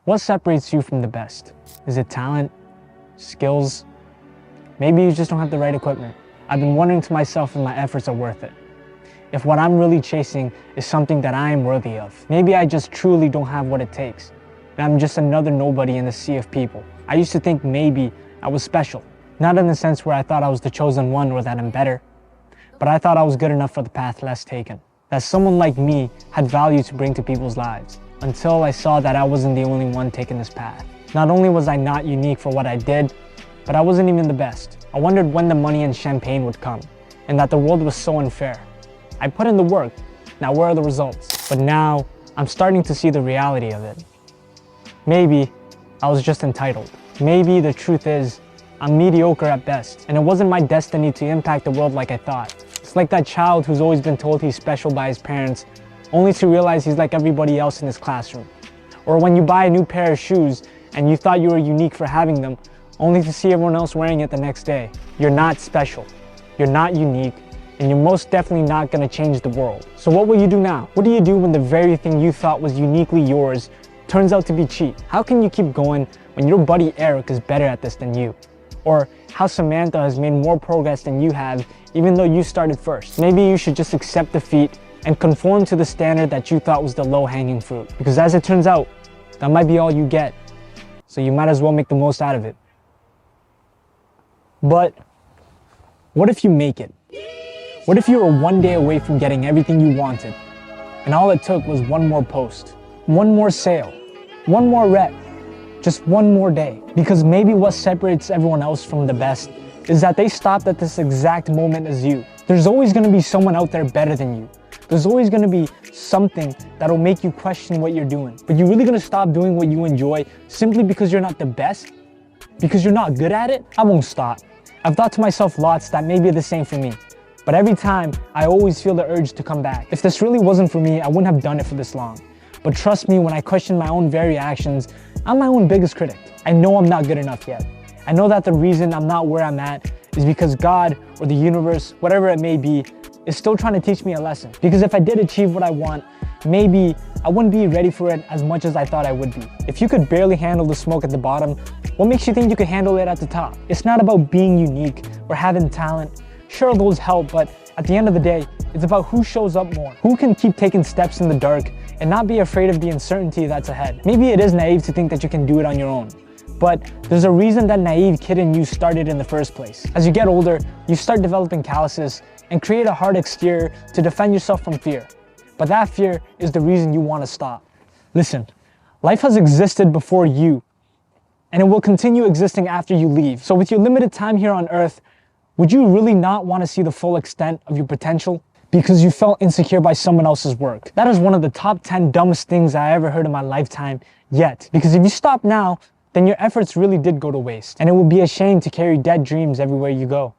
What separates you from the best? Is it talent? Skills? Maybe you just don't have the right equipment. I've been wondering to myself if my efforts are worth it. If what I'm really chasing is something that I am worthy of. Maybe I just truly don't have what it takes. And I'm just another nobody in the sea of people. I used to think maybe I was special. Not in the sense where I thought I was the chosen one or that I'm better, but I thought I was good enough for the path less taken. That someone like me had value to bring to people's lives. Until I saw that I wasn't the only one taking this path. Not only was I not unique for what I did, but I wasn't even the best. I wondered when the money and champagne would come, and that the world was so unfair. I put in the work, now where are the results? But now, I'm starting to see the reality of it. Maybe I was just entitled. Maybe the truth is, I'm mediocre at best, and it wasn't my destiny to impact the world like I thought. It's like that child who's always been told he's special by his parents, only to realize he's like everybody else in his classroom. Or when you buy a new pair of shoes and you thought you were unique for having them, only to see everyone else wearing it the next day. You're not special, you're not unique, and you're most definitely not gonna change the world. So what will you do now? What do you do when the very thing you thought was uniquely yours turns out to be cheap? How can you keep going when your buddy Eric is better at this than you? Or how Samantha has made more progress than you have even though you started first? Maybe you should just accept defeat and conform to the standard that you thought was the low-hanging fruit. Because as it turns out, that might be all you get. So you might as well make the most out of it. But what if you make it? What if you were one day away from getting everything you wanted, and all it took was one more post, one more sale, one more rep, just one more day? Because maybe what separates everyone else from the best is that they stopped at this exact moment as you. There's always gonna be someone out there better than you. There's always gonna be something that'll make you question what you're doing. But you're really gonna stop doing what you enjoy simply because you're not the best? Because you're not good at it? I won't stop. I've thought to myself lots that maybe the same for me. But every time, I always feel the urge to come back. If this really wasn't for me, I wouldn't have done it for this long. But trust me, when I question my own very actions, I'm my own biggest critic. I know I'm not good enough yet. I know that the reason I'm not where I'm at is because God or the universe, whatever it may be, is still trying to teach me a lesson. Because if I did achieve what I want, maybe I wouldn't be ready for it as much as I thought I would be. If you could barely handle the smoke at the bottom, what makes you think you could handle it at the top? It's not about being unique or having talent. Sure, those help, but at the end of the day, it's about who shows up more. Who can keep taking steps in the dark and not be afraid of the uncertainty that's ahead. Maybe it is naive to think that you can do it on your own, but there's a reason that naive kid in you started in the first place. As you get older, you start developing calluses and create a hard exterior to defend yourself from fear. But that fear is the reason you want to stop. Listen, life has existed before you, and it will continue existing after you leave. So with your limited time here on Earth, would you really not want to see the full extent of your potential? Because you felt insecure by someone else's work. That is one of the top 10 dumbest things I ever heard in my lifetime yet. Because if you stop now, then your efforts really did go to waste. And it would be a shame to carry dead dreams everywhere you go.